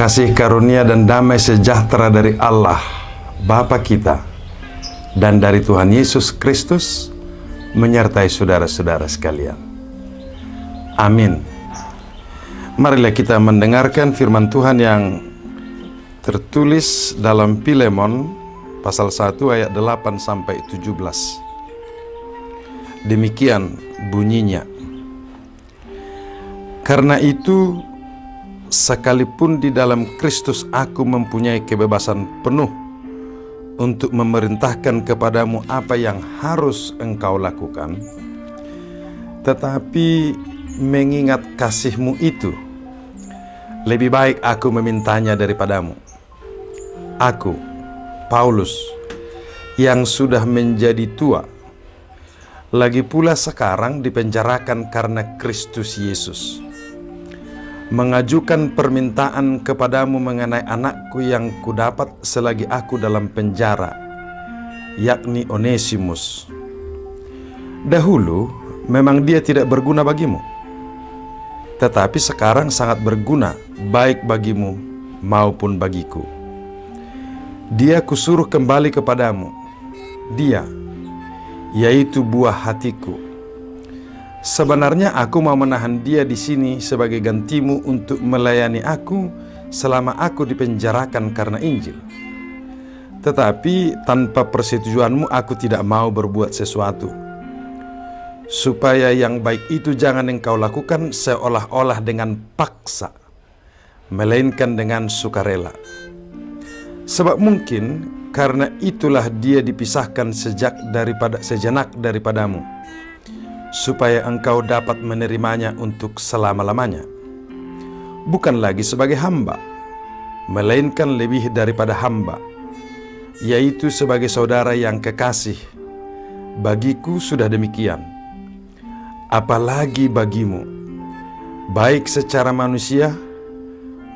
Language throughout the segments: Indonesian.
Kasih karunia dan damai sejahtera dari Allah Bapa kita dan dari Tuhan Yesus Kristus menyertai saudara-saudara sekalian. Amin. Marilah kita mendengarkan firman Tuhan yang tertulis dalam Filemon pasal 1 ayat 8 sampai 17. Demikian bunyinya. Karena itu, sekalipun di dalam Kristus aku mempunyai kebebasan penuh untuk memerintahkan kepadamu apa yang harus engkau lakukan, tetapi mengingat kasihmu itu, lebih baik aku memintanya daripadamu. Aku, Paulus, yang sudah menjadi tua, lagi pula sekarang dipenjarakan karena Kristus Yesus, mengajukan permintaan kepadamu mengenai anakku yang kudapat selagi aku dalam penjara, yakni Onesimus. Dahulu memang dia tidak berguna bagimu, tetapi sekarang sangat berguna baik bagimu maupun bagiku. Dia kusuruh kembali kepadamu. Dia, yaitu buah hatiku. Sebenarnya aku mau menahan dia di sini sebagai gantimu untuk melayani aku selama aku dipenjarakan karena Injil. Tetapi tanpa persetujuanmu aku tidak mau berbuat sesuatu, supaya yang baik itu jangan engkau lakukan seolah-olah dengan paksa, melainkan dengan sukarela. Sebab mungkin karena itulah dia dipisahkan sejenak daripadamu, supaya engkau dapat menerimanya untuk selama-lamanya, bukan lagi sebagai hamba, melainkan lebih daripada hamba, yaitu sebagai saudara yang kekasih. Bagiku sudah demikian, apalagi bagimu, baik secara manusia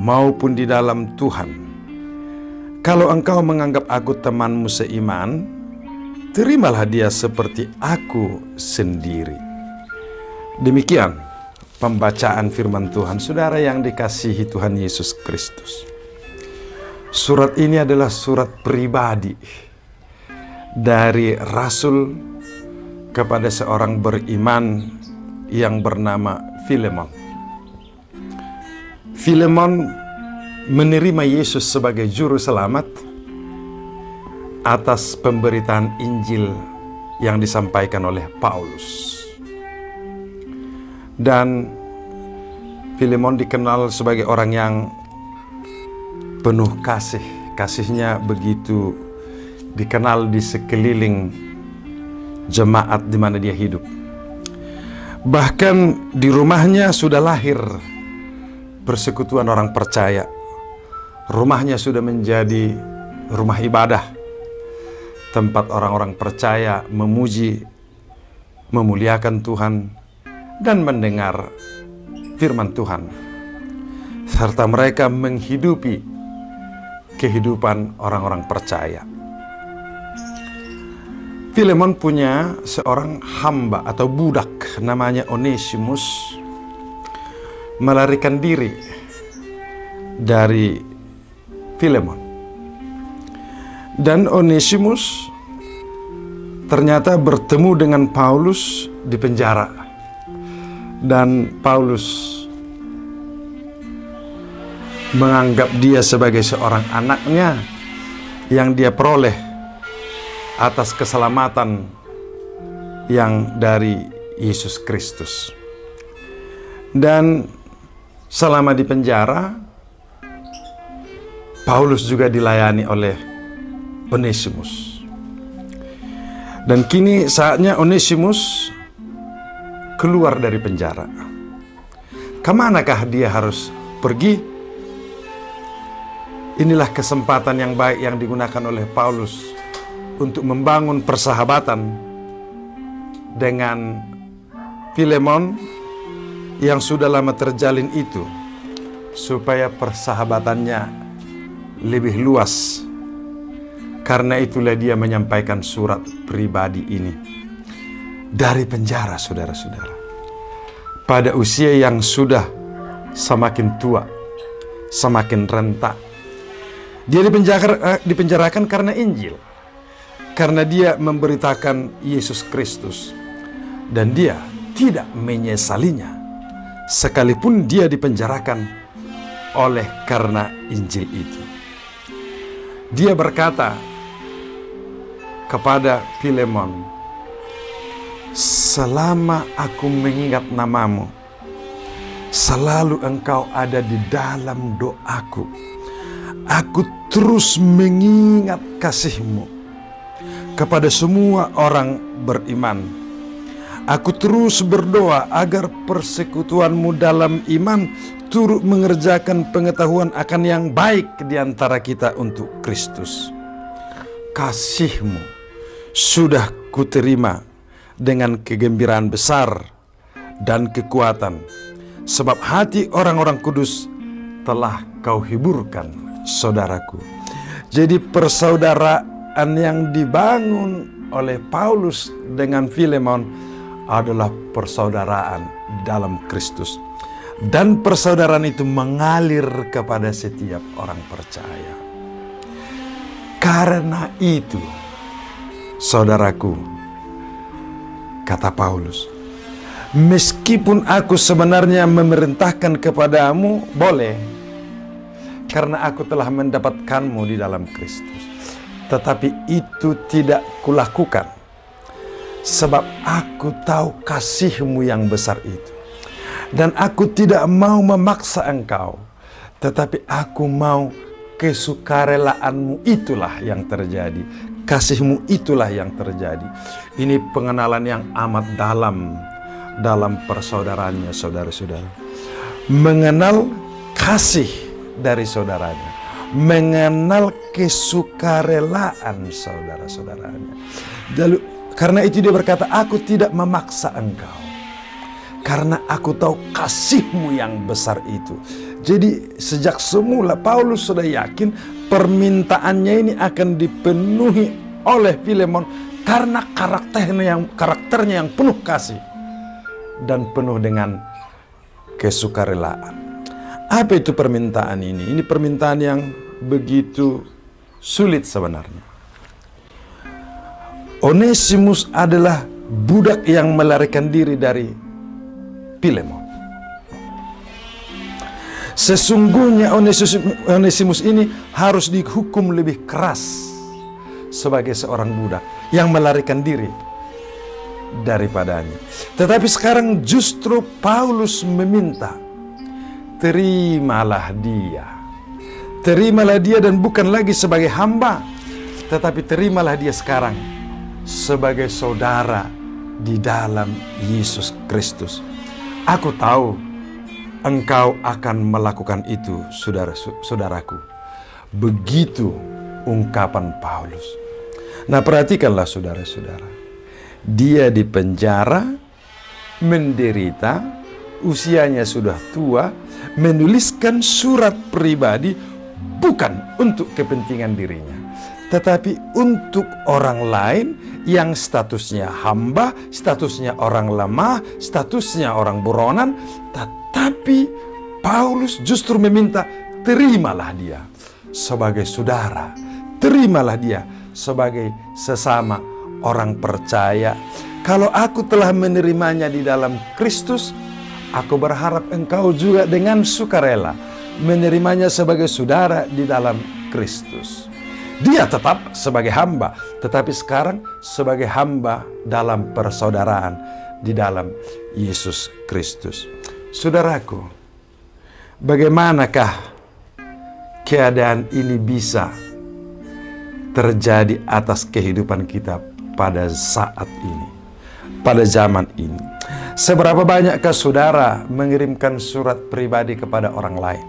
maupun di dalam Tuhan. Kalau engkau menganggap aku temanmu seiman, terimalah dia seperti aku sendiri. Demikian pembacaan firman Tuhan. Saudara yang dikasihi Tuhan Yesus Kristus, surat ini adalah surat pribadi dari Rasul kepada seorang beriman yang bernama Filemon. Filemon menerima Yesus sebagai juru selamat atas pemberitaan Injil yang disampaikan oleh Paulus. Dan Filemon dikenal sebagai orang yang penuh kasih. Kasihnya begitu dikenal di sekeliling jemaat di mana dia hidup. Bahkan di rumahnya sudah lahir persekutuan orang percaya. Rumahnya sudah menjadi rumah ibadah, tempat orang-orang percaya memuji, memuliakan Tuhan, dan mendengar firman Tuhan, serta mereka menghidupi kehidupan orang-orang percaya. Filemon punya seorang hamba atau budak namanya Onesimus, melarikan diri dari Filemon. Dan Onesimus ternyata bertemu dengan Paulus di penjara. Dan Paulus menganggap dia sebagai seorang anaknya yang dia peroleh atas keselamatan yang dari Yesus Kristus. Dan selama di penjara, Paulus juga dilayani oleh Onesimus. Dan kini saatnya Onesimus keluar dari penjara. Kemanakah dia harus pergi? Inilah kesempatan yang baik yang digunakan oleh Paulus untuk membangun persahabatan dengan Filemon yang sudah lama terjalin itu, supaya persahabatannya lebih luas. Karena itulah dia menyampaikan surat pribadi ini dari penjara, saudara-saudara, pada usia yang sudah semakin tua, semakin rentak. Dia dipenjarakan karena Injil, karena dia memberitakan Yesus Kristus, dan dia tidak menyesalinya, sekalipun dia dipenjarakan oleh karena Injil itu. Dia berkata kepada Filemon, selama aku mengingat namamu, selalu engkau ada di dalam doaku. Aku terus mengingat kasihmu kepada semua orang beriman. Aku terus berdoa agar persekutuanmu dalam iman turut mengerjakan pengetahuan akan yang baik di antara kita untuk Kristus. Kasihmu sudah kuterima dengan kegembiraan besar dan kekuatan, sebab hati orang-orang kudus telah kau hiburkan, saudaraku. Jadi persaudaraan yang dibangun oleh Paulus dengan Filemon adalah persaudaraan dalam Kristus. Dan persaudaraan itu mengalir kepada setiap orang percaya. Karena itu, saudaraku, kata Paulus, meskipun aku sebenarnya memerintahkan kepadamu, boleh, karena aku telah mendapatkanmu di dalam Kristus. Tetapi itu tidak kulakukan, sebab aku tahu kasihmu yang besar itu. Dan aku tidak mau memaksa engkau, tetapi aku mau kesukarelaanmu itulah yang terjadi. Kasihmu itulah yang terjadi. Ini pengenalan yang amat dalam persaudaraannya, saudara-saudara. Mengenal kasih dari saudaranya, mengenal kesukarelaan saudara-saudaranya. Karena itu dia berkata, aku tidak memaksa engkau, karena aku tahu kasihmu yang besar itu. Jadi sejak semula Paulus sudah yakin permintaannya ini akan dipenuhi oleh Filemon, karena karakternya yang penuh kasih dan penuh dengan kesukarelaan. Apa itu permintaan ini? Ini permintaan yang begitu sulit sebenarnya. Onesimus adalah budak yang melarikan diri dari Filemon. Sesungguhnya Onesimus ini harus dihukum lebih keras sebagai seorang budak yang melarikan diri daripadanya. Tetapi sekarang justru Paulus meminta, terimalah dia. Terimalah dia, dan bukan lagi sebagai hamba, tetapi terimalah dia sekarang sebagai saudara di dalam Yesus Kristus. Aku tahu engkau akan melakukan itu, saudaraku. Begitu ungkapan Paulus. Nah, perhatikanlah saudara-saudara. Dia dipenjara, menderita, usianya sudah tua, menuliskan surat pribadi bukan untuk kepentingan dirinya, tetapi untuk orang lain yang statusnya hamba, statusnya orang lemah, statusnya orang buronan. Tetapi Paulus justru meminta, terimalah dia sebagai saudara, terimalah dia sebagai sesama orang percaya. Kalau aku telah menerimanya di dalam Kristus, aku berharap engkau juga dengan sukarela menerimanya sebagai saudara di dalam Kristus. Dia tetap sebagai hamba, tetapi sekarang sebagai hamba dalam persaudaraan di dalam Yesus Kristus. Saudaraku, bagaimanakah keadaan ini bisa terjadi atas kehidupan kita pada saat ini, pada zaman ini? Seberapa banyakkah saudara mengirimkan surat pribadi kepada orang lain?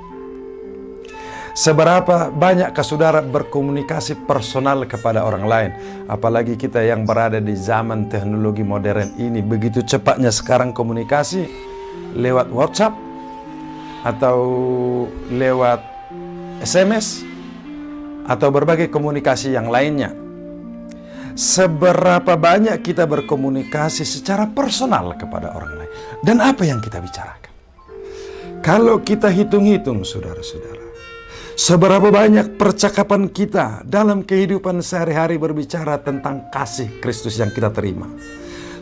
Seberapa banyakkah saudara berkomunikasi personal kepada orang lain? Apalagi kita yang berada di zaman teknologi modern ini, begitu cepatnya sekarang komunikasi lewat WhatsApp atau lewat SMS atau berbagai komunikasi yang lainnya. Seberapa banyak kita berkomunikasi secara personal kepada orang lain, dan apa yang kita bicarakan? Kalau kita hitung-hitung, saudara-saudara, Seberapa banyak percakapan kita dalam kehidupan sehari-hari berbicara tentang kasih Kristus yang kita terima.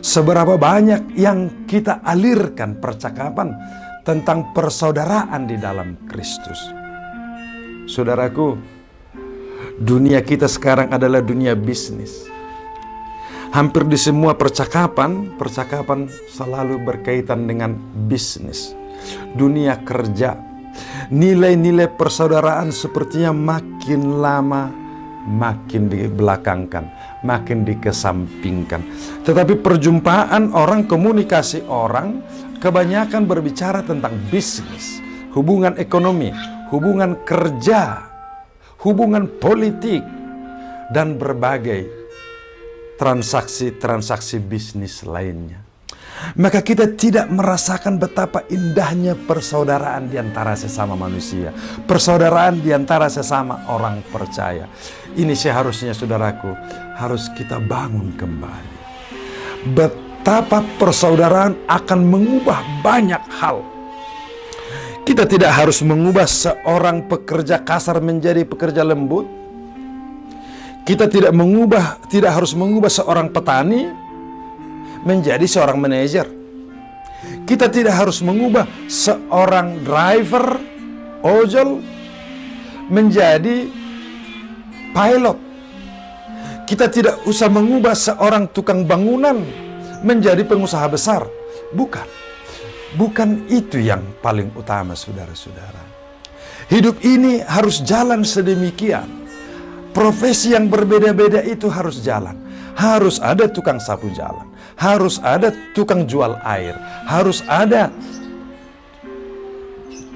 Seberapa banyak yang kita alirkan percakapan tentang persaudaraan di dalam Kristus. Saudaraku, dunia kita sekarang adalah dunia bisnis. Hampir di semua percakapan selalu berkaitan dengan bisnis, dunia kerja. Nilai-nilai persaudaraan sepertinya makin lama makin dibelakangkan, makin dikesampingkan. Tetapi perjumpaan orang, komunikasi orang kebanyakan berbicara tentang bisnis, hubungan ekonomi, hubungan kerja, hubungan politik, dan berbagai transaksi bisnis lainnya. Maka kita tidak merasakan betapa indahnya persaudaraan di antara sesama manusia, persaudaraan di antara sesama orang percaya. Ini seharusnya, saudaraku, harus kita bangun kembali. Betapa persaudaraan akan mengubah banyak hal. Kita tidak harus mengubah seorang pekerja kasar menjadi pekerja lembut. Kita tidak harus mengubah seorang petani menjadi seorang manajer. Kita tidak harus mengubah seorang driver ojol menjadi pilot. Kita tidak usah mengubah seorang tukang bangunan menjadi pengusaha besar. Bukan itu yang paling utama, saudara-saudara. Hidup ini harus jalan sedemikian. Profesi yang berbeda-beda itu harus jalan. Harus ada tukang sapu jalan, harus ada tukang jual air, harus ada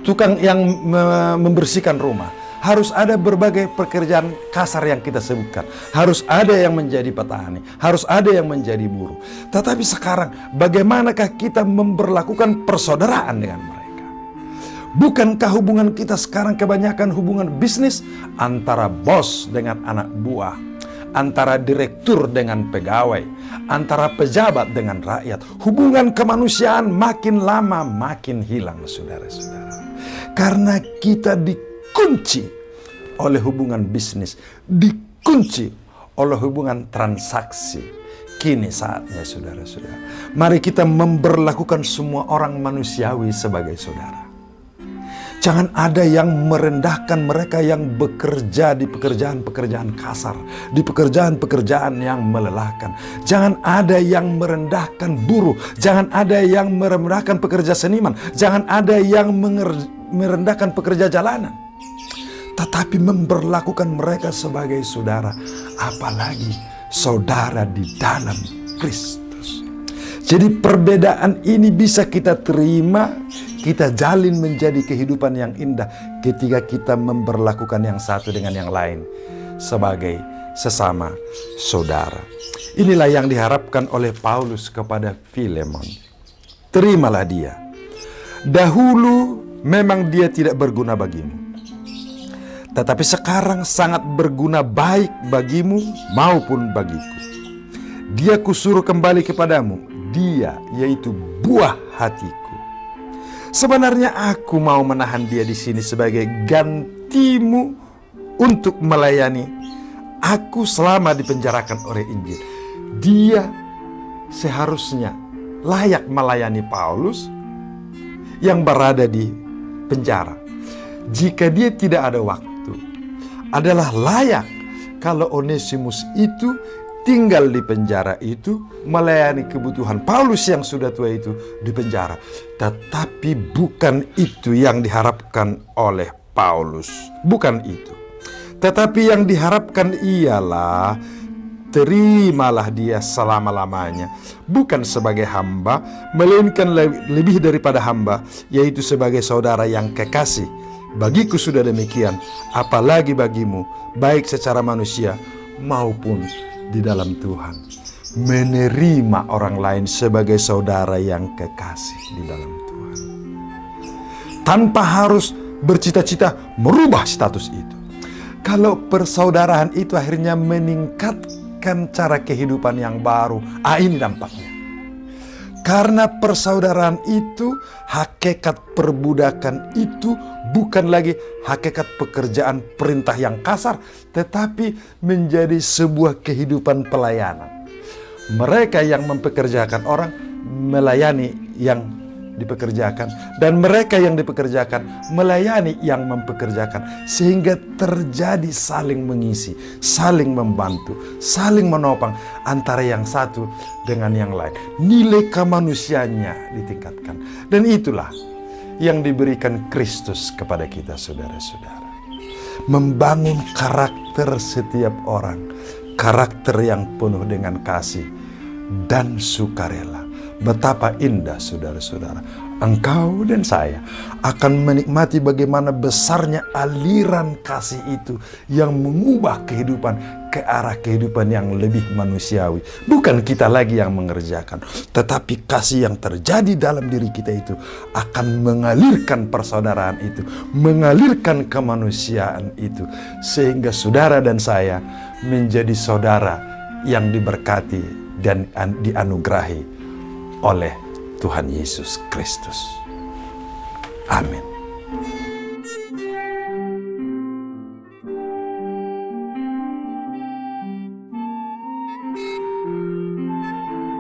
tukang yang membersihkan rumah, harus ada berbagai pekerjaan kasar yang kita sebutkan, harus ada yang menjadi petani, harus ada yang menjadi buruh. Tetapi sekarang bagaimanakah kita memperlakukan persaudaraan dengan mereka? Bukankah hubungan kita sekarang kebanyakan hubungan bisnis antara bos dengan anak buah, antara direktur dengan pegawai, antara pejabat dengan rakyat? Hubungan kemanusiaan makin lama makin hilang, saudara-saudara. Karena kita dikunci oleh hubungan bisnis, dikunci oleh hubungan transaksi. Kini saatnya, saudara-saudara, mari kita memperlakukan semua orang manusiawi sebagai saudara. Jangan ada yang merendahkan mereka yang bekerja di pekerjaan-pekerjaan kasar, di pekerjaan-pekerjaan yang melelahkan. Jangan ada yang merendahkan buruh, jangan ada yang merendahkan pekerja seniman, jangan ada yang merendahkan pekerja jalanan. Tetapi memperlakukan mereka sebagai saudara, apalagi saudara di dalam Kristus. Jadi perbedaan ini bisa kita terima, kita jalin menjadi kehidupan yang indah ketika kita memperlakukan yang satu dengan yang lain sebagai sesama saudara. Inilah yang diharapkan oleh Paulus kepada Filemon. Terimalah dia. Dahulu memang dia tidak berguna bagimu, tetapi sekarang sangat berguna baik bagimu maupun bagiku. Dia kusuruh kembali kepadamu, dia yaitu buah hatiku. Sebenarnya aku mau menahan dia di sini sebagai gantimu untuk melayani aku selama dipenjarakan oleh Injil. Dia seharusnya layak melayani Paulus yang berada di penjara. Jika dia tidak ada waktu, adalah layak kalau Onesimus itu tinggal di penjara itu, melayani kebutuhan Paulus yang sudah tua itu di penjara. Tetapi bukan itu yang diharapkan oleh Paulus. Bukan itu. Tetapi yang diharapkan ialah terimalah dia selama-lamanya, bukan sebagai hamba, melainkan lebih daripada hamba, yaitu sebagai saudara yang kekasih. Bagiku sudah demikian, apalagi bagimu, baik secara manusia maupun di dalam Tuhan. Menerima orang lain sebagai saudara yang kekasih di dalam Tuhan, tanpa harus bercita-cita merubah status itu. Kalau persaudaraan itu akhirnya meningkatkan cara kehidupan yang baru, ini dampaknya. Karena persaudaraan itu, hakikat perbudakan itu bukan lagi hakikat pekerjaan perintah yang kasar, tetapi menjadi sebuah kehidupan pelayanan. Mereka yang mempekerjakan orang melayani yang dipekerjakan, dan mereka yang dipekerjakan melayani yang mempekerjakan, sehingga terjadi saling mengisi, saling membantu, saling menopang antara yang satu dengan yang lain. Nilai kemanusiaannya ditingkatkan, dan itulah yang diberikan Kristus kepada kita, saudara-saudara. Membangun karakter setiap orang, karakter yang penuh dengan kasih dan sukarela. Betapa indah, saudara-saudara, engkau dan saya akan menikmati bagaimana besarnya aliran kasih itu yang mengubah kehidupan ke arah kehidupan yang lebih manusiawi. Bukan kita lagi yang mengerjakan, tetapi kasih yang terjadi dalam diri kita itu akan mengalirkan persaudaraan itu, mengalirkan kemanusiaan itu, sehingga saudara dan saya menjadi saudara yang diberkati dan dianugerahi oleh Tuhan Yesus Kristus. Amin.